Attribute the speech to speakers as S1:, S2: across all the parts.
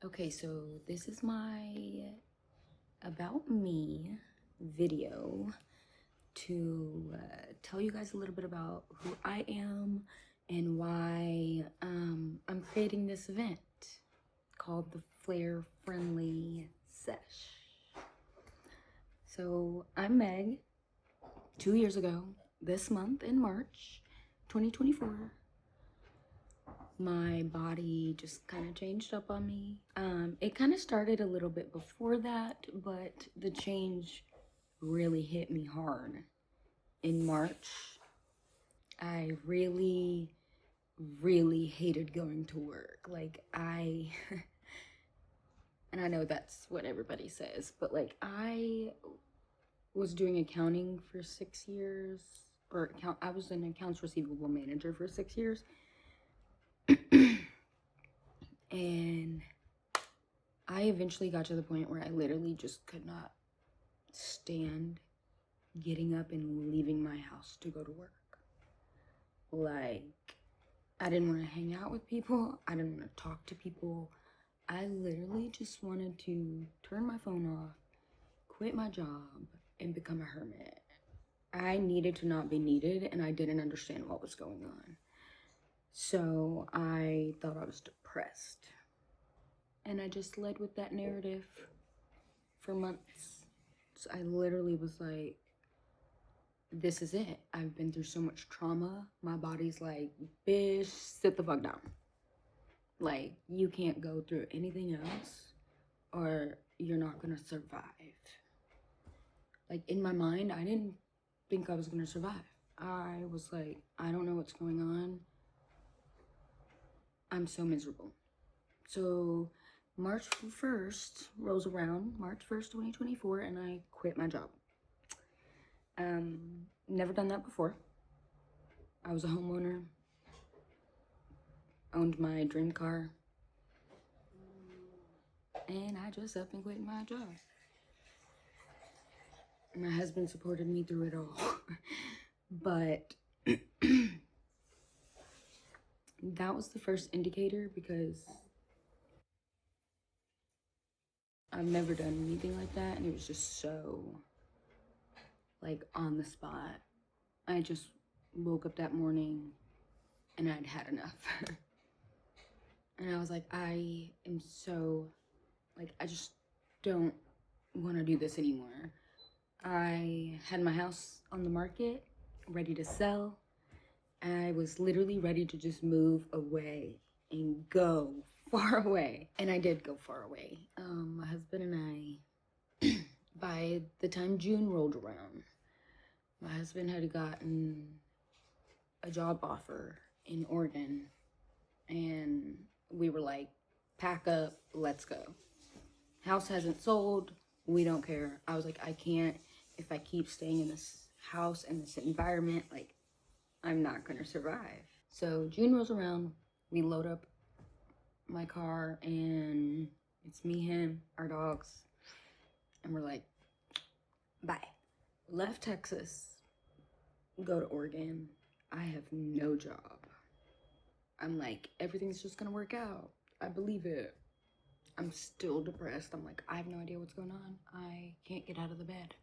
S1: Okay, so this is my about me video to tell you guys a little bit about who I am and why I'm creating this event called the Flare Friendly Sesh. So I'm Meg. 2 years ago, this month in March 2024, my body just kind of changed up on me. It kind of started a little bit before that, but the change really hit me hard in March. I really hated going to work. And I know that's what everybody says, but I was doing accounting for 6 years, I was an accounts receivable manager for 6 years. And I eventually got to the point where I literally just could not stand getting up and leaving my house to go to work. I didn't want to hang out with people. I didn't want to talk to people. I literally just wanted to turn my phone off, quit my job, and become a hermit. I needed to not be needed, and I didn't understand what was going on. So I thought I was depressed. And I just led with that narrative for months. So I literally was like, this is it. I've been through so much trauma. My body's like, bitch, sit the fuck down. You can't go through anything else or you're not gonna survive. In my mind, I didn't think I was gonna survive. I was like, I don't know what's going on. I'm so miserable. So March 1st rolls around, March 1st, 2024, and I quit my job. Never done that before. I was a homeowner, owned my dream car, and I just up and quit my job. My husband supported me through it all. But that was the first indicator, because I've never done anything like that, and it was just so on the spot. I just woke up that morning and I'd had enough. And I was like, I am so I just don't want to do this anymore. I had my house on the market, ready to sell. I was literally ready to just move away and go far away. And I did go far away. My husband and I, by the time June rolled around, my husband had gotten a job offer in Oregon. And we were like, pack up, let's go. House hasn't sold, we don't care. I was like, I can't, if I keep staying in this house and this environment, I'm not gonna survive. So June rolls around, we load up my car, and it's me, him, our dogs, and we're like, bye. Left Texas, go to Oregon. I have no job. I'm like, everything's just gonna work out. I believe it. I'm still depressed. I'm like, I have no idea what's going on. I can't get out of the bed.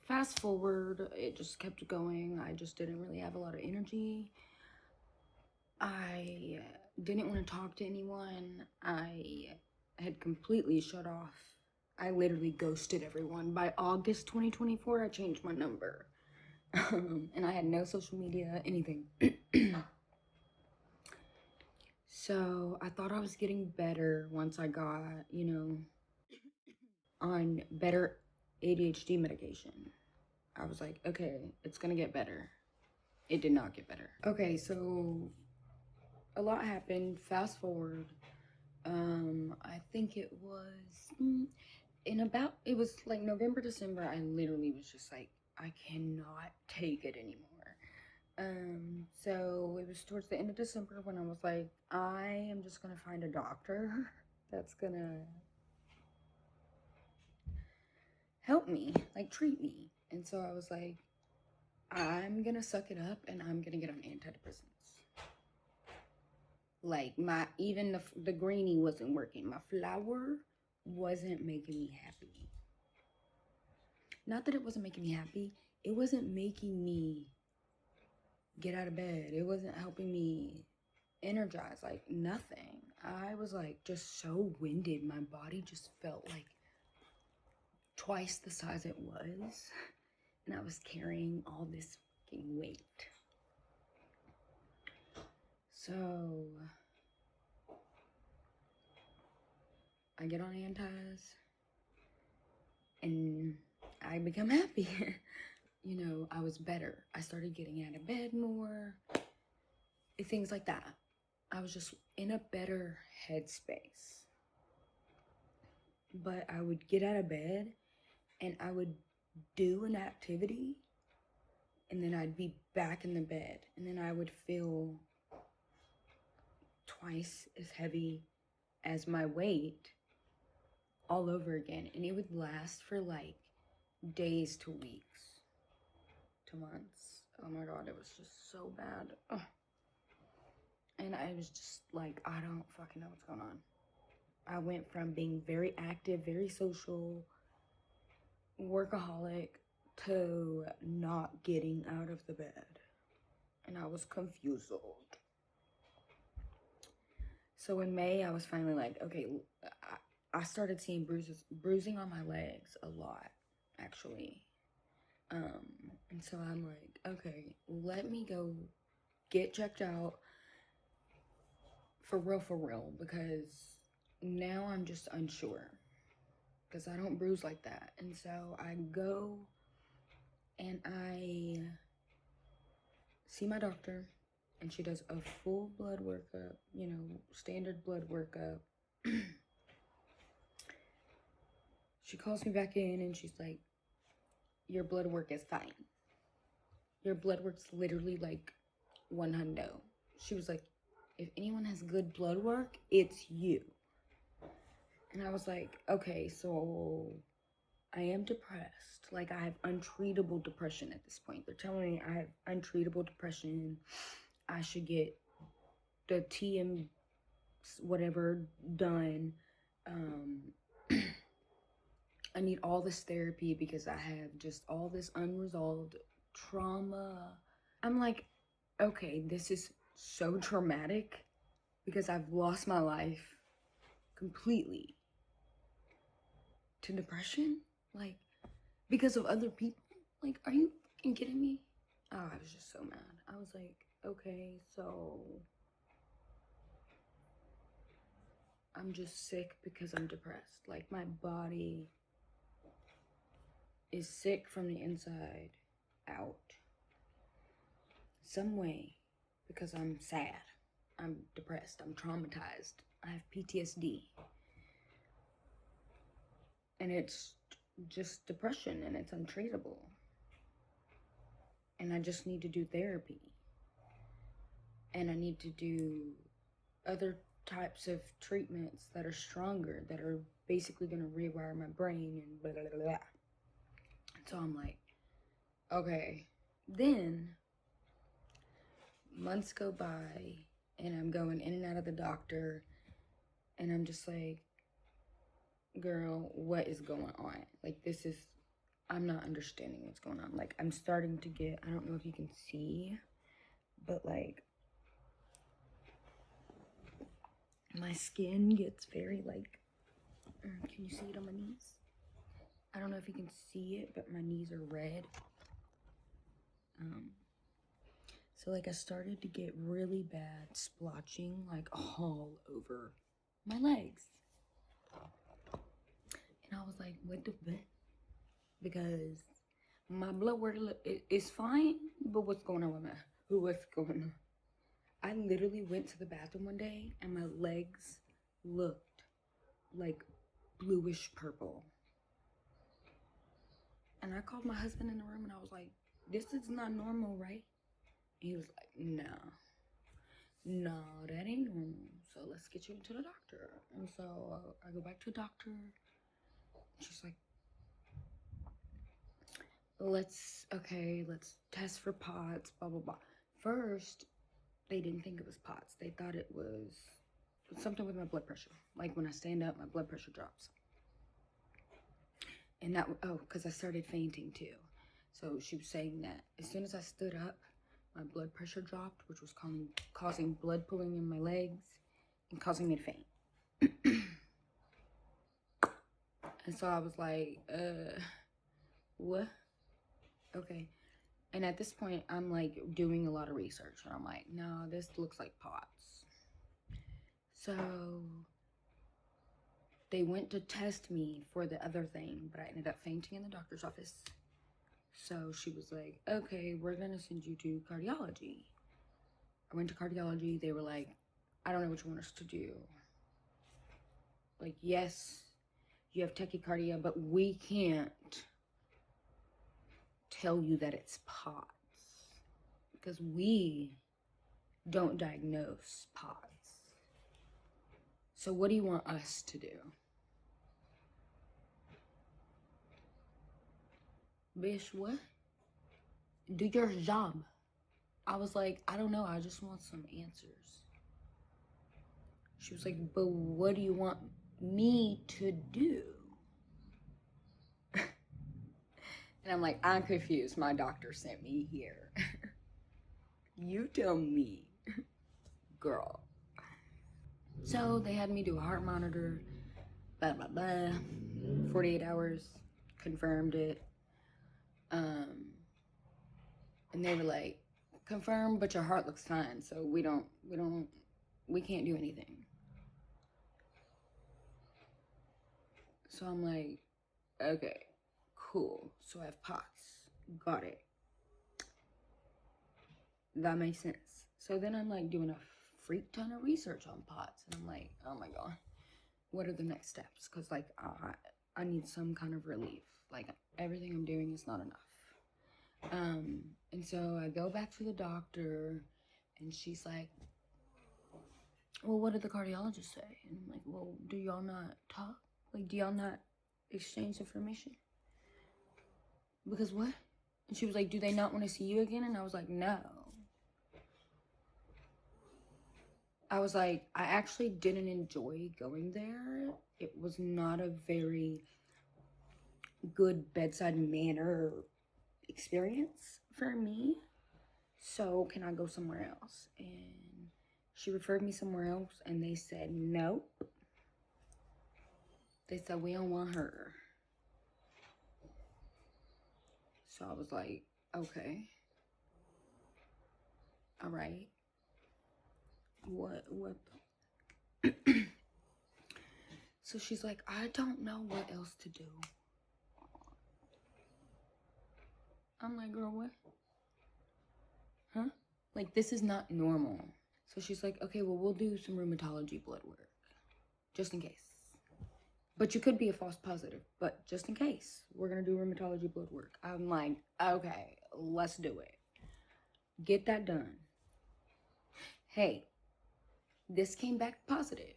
S1: Fast forward, it just kept going. I just didn't really have a lot of energy. I didn't want to talk to anyone. I had completely shut off. I literally ghosted everyone. By August 2024, I changed my number. And I had no social media, anything. So I thought I was getting better once I got, on better ADHD medication. I was like, okay, it's gonna get better. It did not get better. Okay, so a lot happened. Fast forward. I think it was it was November, December. I literally was just like, I cannot take it anymore. So it was towards the end of December when I was like, I am just gonna find a doctor that's gonna help me, treat me. And so I was like, I'm gonna suck it up and I'm gonna get on antidepressants. Like even the greenie wasn't working. My flour wasn't making me happy. Not that it wasn't making me happy. It wasn't making me get out of bed. It wasn't helping me energize. Like nothing. I was like just so winded. My body just felt like twice the size it was. And I was carrying all this fucking weight. So I get on antis and I become happy. You know, I was better. I started getting out of bed more. Things like that. I was just in a better headspace. But I would get out of bed and I would do an activity and then I'd be back in the bed and then I would feel twice as heavy as my weight all over again. And it would last for like days to weeks to months. Oh my God, it was just so bad. Ugh. And I was just like, I don't fucking know what's going on. I went from being very active, very social, workaholic, to not getting out of the bed. And I was confused. So in May, I was finally like, okay, I started seeing bruising on my legs a lot, actually. And so I'm like, okay, let me go get checked out for real, because now I'm just unsure, because I don't bruise like that. And so I go and I see my doctor, and she does a full blood workup, you know, standard blood workup. She calls me back in and she's like, your blood work is fine. Your blood work's literally like 100. She was like, if anyone has good blood work, it's you. And I was like, okay, so I am depressed. Like, I have untreatable depression at this point. They're telling me I have untreatable depression. I should get the TM whatever done. I need all this therapy because I have just all this unresolved trauma. I'm like, okay, this is so traumatic because I've lost my life completely to depression, like, because of other people. Like, are you fucking kidding me? Oh, I was just so mad. I was like, okay, so I'm just sick because I'm depressed. Like, my body is sick from the inside out. Some way, because I'm sad. I'm depressed. I'm traumatized. I have PTSD. And it's just depression and it's untreatable. And I just need to do therapy. And I need to do other types of treatments that are stronger, that are basically going to rewire my brain and blah, blah, blah, blah. So I'm like, okay. Then months go by and I'm going in and out of the doctor and I'm just like, girl, what is going on? Like, I'm not understanding what's going on. Like, I'm starting to get, I don't know if you can see, but like, my skin gets very like, can you see it on my knees? I don't know if you can see it, but my knees are red. So like I started to get really bad splotching like all over my legs. And I was like, what the fuck? Because my blood work is fine, but what's going on with what's going on? I literally went to the bathroom one day and my legs looked like bluish purple. And I called my husband in the room and I was like, this is not normal, right? He was like, no, that ain't normal. So let's get you to the doctor. And so I go back to the doctor. She's like, let's test for POTS, blah, blah, blah. First, they didn't think it was POTS. They thought it was something with my blood pressure. Like when I stand up, my blood pressure drops. And that, oh, because I started fainting too. So she was saying that as soon as I stood up, my blood pressure dropped, which was causing blood pooling in my legs and causing me to faint. And so I was like, what? Okay. And at this point, I'm like doing a lot of research. And I'm like, no, this looks like POTS. So they went to test me for the other thing, but I ended up fainting in the doctor's office. So she was like, okay, we're going to send you to cardiology. I went to cardiology. They were like, I don't know what you want us to do. Like, yes, you have tachycardia, but we can't tell you that it's POTS because we don't diagnose POTS. So what do you want us to do? Bitch, what? Do your job. I was like, I don't know. I just want some answers. She was like, but what do you want me to do? And I'm like, I'm confused. My doctor sent me here. You tell me, girl. So they had me do a heart monitor, blah, blah, blah. 48 hours, confirmed it. And they were like, confirm, but your heart looks fine. So we can't do anything. So I'm like, okay, cool. So I have POTS. Got it. That makes sense. So then I'm like doing a freak ton of research on POTS. And I'm like, oh my God, what are the next steps? Because like I need some kind of relief. Like everything I'm doing is not enough. And so I go back to the doctor and she's like, well, what did the cardiologist say? And I'm like, well, do y'all not talk? Like, do y'all not exchange information? Because what? And she was like, do they not want to see you again? And I was like, no. I was like, I actually didn't enjoy going there. It was not a very good bedside manner experience for me. So can I go somewhere else? And she referred me somewhere else and they said, nope. They said, we don't want her. So I was like, okay. All right. What? So she's like, I don't know what else to do. I'm like, girl, what? Huh? Like, this is not normal. So she's like, okay, well, we'll do some rheumatology blood work. Just in case. But you could be a false positive. But just in case, we're going to do rheumatology blood work. I'm like, okay, let's do it. Get that done. Hey, this came back positive.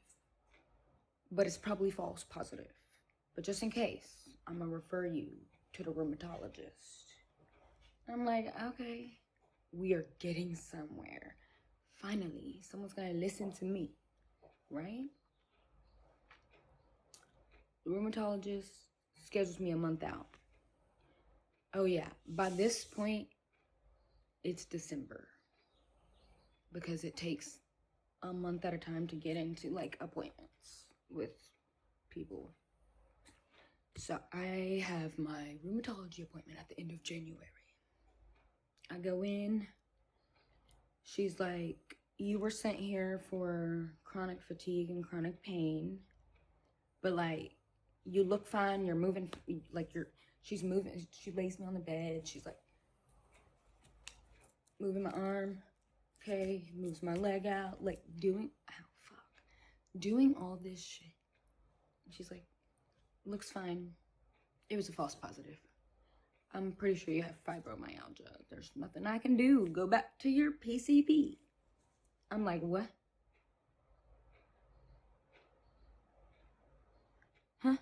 S1: But it's probably false positive. But just in case, I'm going to refer you to the rheumatologist. I'm like, okay, we are getting somewhere. Finally, someone's going to listen to me, right? The rheumatologist schedules me a month out. Oh yeah, by this point, it's December. Because it takes a month at a time to get into like appointments with people. So I have my rheumatology appointment at the end of January. I go in. She's like, you were sent here for chronic fatigue and chronic pain. But like, you look fine. You're moving. Like she's moving. She lays me on the bed. She's like, moving my arm. Okay. Moves my leg out. Like doing all this shit. She's like, looks fine. It was a false positive. I'm pretty sure you have fibromyalgia. There's nothing I can do. Go back to your PCP. I'm like, what? Huh?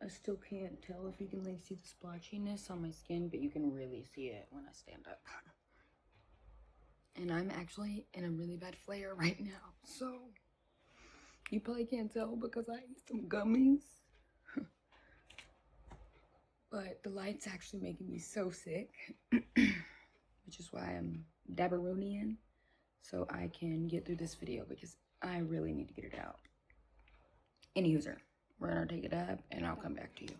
S1: I still can't tell if you can like see the splotchiness on my skin, but you can really see it when I stand up. And I'm actually in a really bad flare right now. So you probably can't tell because I ate some gummies. But the light's actually making me so sick. Which is why I'm dabberonian. So I can get through this video because I really need to get it out. Anywho, we're gonna take it up and I'll come back to you.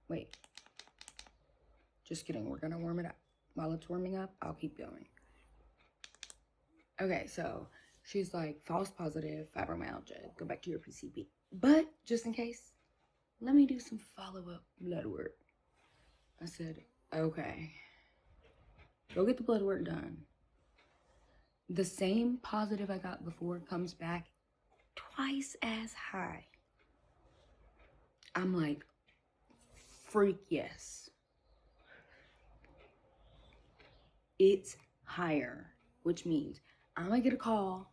S1: Wait. Just kidding, we're gonna warm it up. While it's warming up, I'll keep going. Okay, so she's like, false positive, fibromyalgia, go back to your PCP. But just in case, let me do some follow-up blood work. I said, okay, go get the blood work done. The same positive I got before comes back twice as high. I'm like, freak yes. It's higher, which means I'm gonna get a call.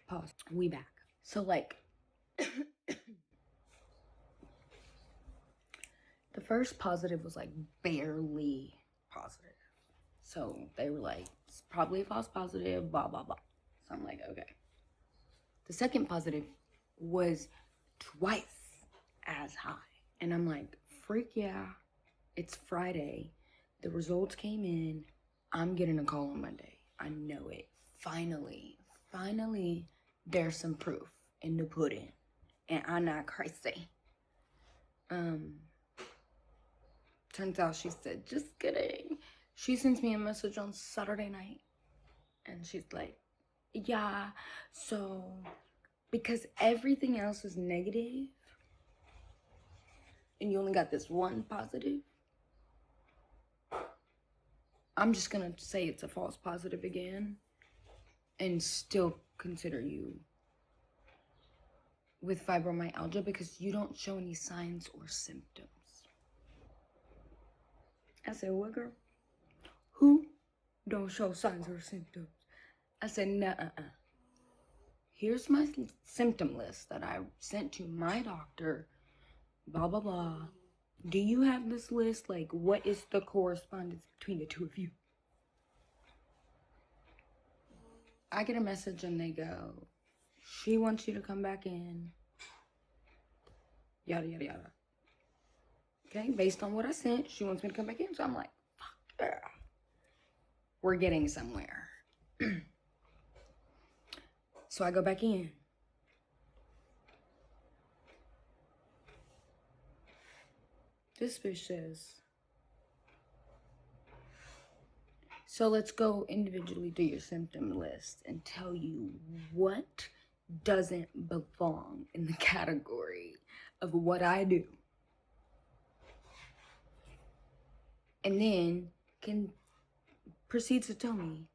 S1: Pause. We back. So like, the first positive was like barely positive. So they were like, it's probably a false positive, blah, blah, blah. So I'm like, okay. The second positive was twice as high. And I'm like, freak yeah, it's Friday. The results came in. I'm getting a call on Monday. I know it. Finally, there's some proof in the pudding. And I'm not crazy. Turns out she said, just kidding. She sends me a message on Saturday night. And she's like, yeah, so because everything else is negative and you only got this one positive, I'm just gonna say it's a false positive again and still consider you with fibromyalgia because you don't show any signs or symptoms. I said, what, girl? Who don't show signs or symptoms? I said, nuh-uh. Here's my symptom list that I sent to my doctor, blah, blah, blah. Do you have this list? Like, what is the correspondence between the two of you? I get a message and they go, she wants you to come back in. Yada, yada, yada. Okay, based on what I sent, she wants me to come back in. So I'm like, fuck yeah. We're getting somewhere. So I go back in. This bitch says, so let's go individually through your symptom list and tell you what doesn't belong in the category of what I do. And then proceeds to tell me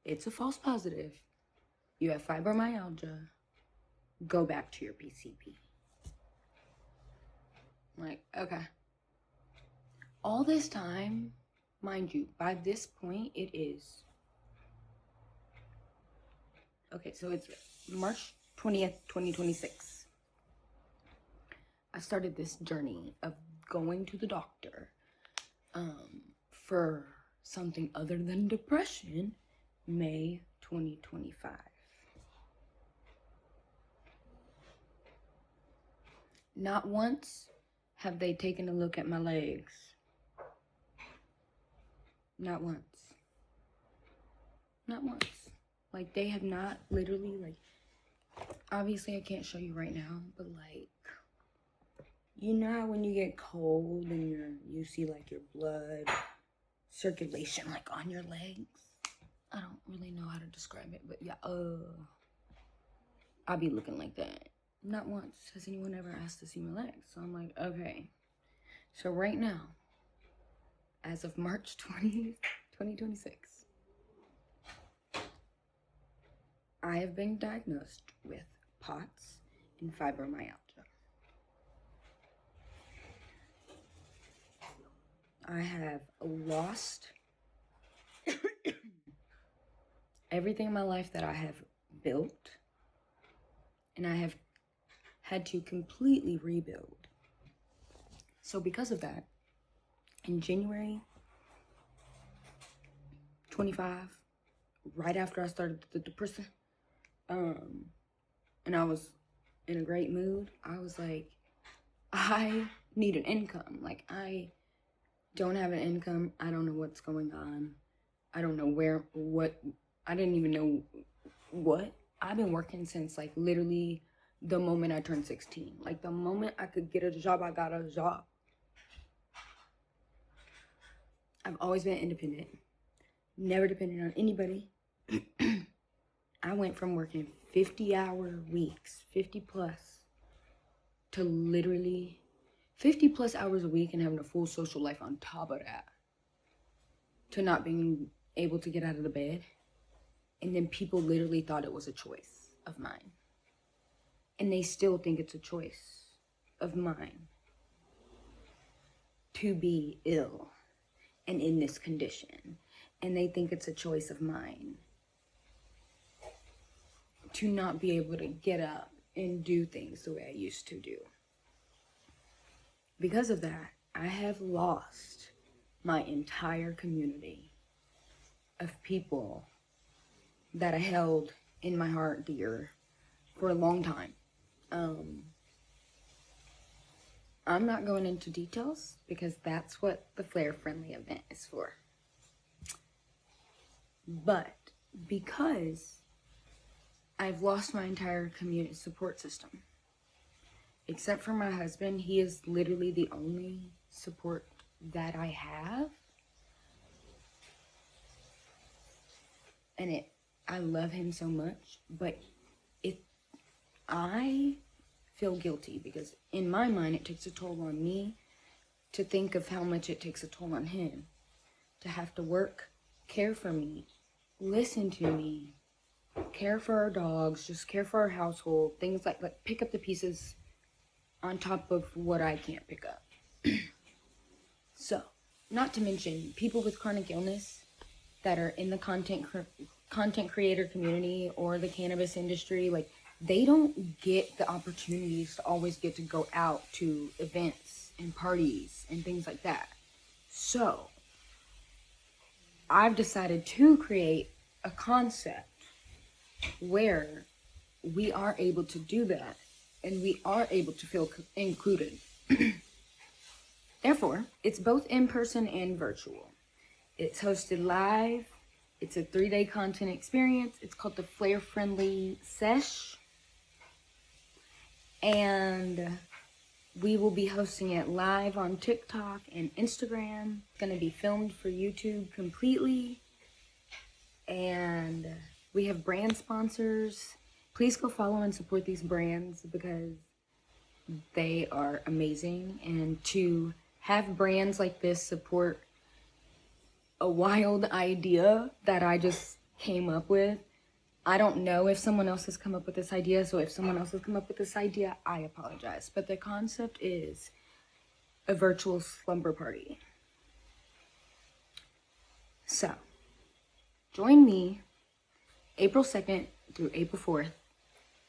S1: it's a false positive. You have fibromyalgia. Go back to your PCP. I'm like, okay. All this time, mind you, by this point, it is. Okay, so it's March 20th, 2026. I started this journey of going to the doctor for something other than depression, May 2025. Not once have they taken a look at my legs. Not once. Not once. Like, they have not literally, like, obviously I can't show you right now, but like, you know how when you get cold and you see like your blood circulation like on your legs? I don't really know how to describe it, but yeah, I'll be looking like that. Not once has anyone ever asked to see my legs. So I'm like, okay. So right now, as of March 20th, 2026, I have been diagnosed with POTS and fibromyalgia. I have lost everything in my life that I have built, and I have had to completely rebuild. So because of that, in January 25, right after I started the depression, and I was in a great mood, I was like, I need an income. Like, I don't have an income. I don't know what's going on. I don't know what. I didn't even know what. I've been working since, like, literally the moment I turned 16. Like, the moment I could get a job, I got a job. I've always been independent. Never depended on anybody. I went from working 50-hour weeks, 50 plus, to literally 50 plus hours a week and having a full social life on top of that, to not being able to get out of the bed. And then people literally thought it was a choice of mine. And they still think it's a choice of mine to be ill and in this condition. And they think it's a choice of mine to not be able to get up and do things the way I used to do. Because of that, I have lost my entire community of people that I held in my heart dear for a long time. I'm not going into details because that's what the Flare Friendly event is for. But because I've lost my entire community support system, except for my husband, he is literally the only support that I have. And I love him so much, but I feel guilty because in my mind, it takes a toll on me to think of how much it takes a toll on him to have to work, care for me, listen to me, care for our dogs, just care for our household, things like pick up the pieces on top of what I can't pick up. So, not to mention people with chronic illness that are in the content creator community or the cannabis industry, like, they don't get the opportunities to always get to go out to events and parties and things like that. So, I've decided to create a concept where we are able to do that and we are able to feel included. Therefore, it's both in person and virtual. It's hosted live. It's a 3-day content experience. It's called the Flare Friendly Sesh. And we will be hosting it live on TikTok and Instagram. It's going to be filmed for YouTube completely. And we have brand sponsors. Please go follow and support these brands because they are amazing. And to have brands like this support a wild idea that I just came up with. I don't know if someone else has come up with this idea, so if someone else has come up with this idea, I apologize. But the concept is a virtual slumber party. So, join me April 2nd through April 4th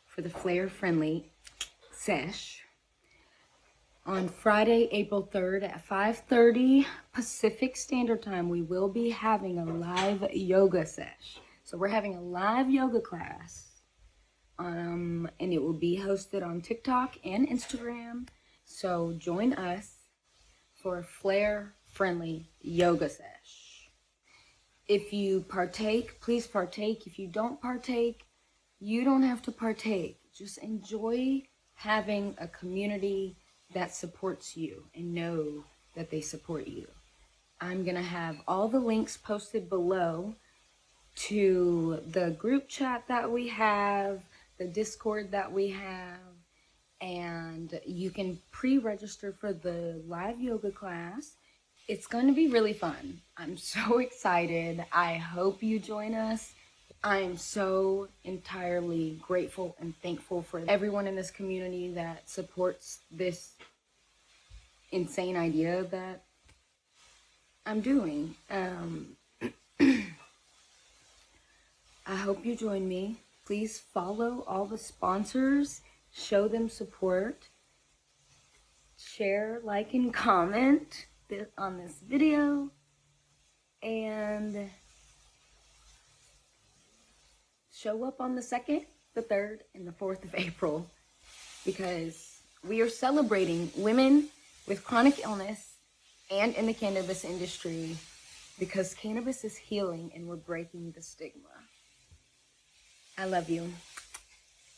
S1: for the Flare Friendly Sesh. On Friday, April 3rd at 5:30 Pacific Standard Time, we will be having a live yoga sesh. So we're having a live yoga class, and it will be hosted on TikTok and Instagram. So join us for a Flare-friendly yoga sesh. If you partake, please partake. If you don't partake, you don't have to partake. Just enjoy having a community that supports you and know that they support you. I'm going to have all the links posted below to the group chat that we have, the Discord that we have, and you can pre-register for the live yoga class. It's going to be really fun. I'm so excited. I hope you join us. I'm so entirely grateful and thankful for everyone in this community that supports this insane idea that I'm doing. I hope you join me. Please follow all the sponsors, show them support, share, like, and comment on this video, and show up on the 2nd, the 3rd, and the 4th of April, because we are celebrating women with chronic illness and in the cannabis industry, because cannabis is healing and we're breaking the stigma. I love you.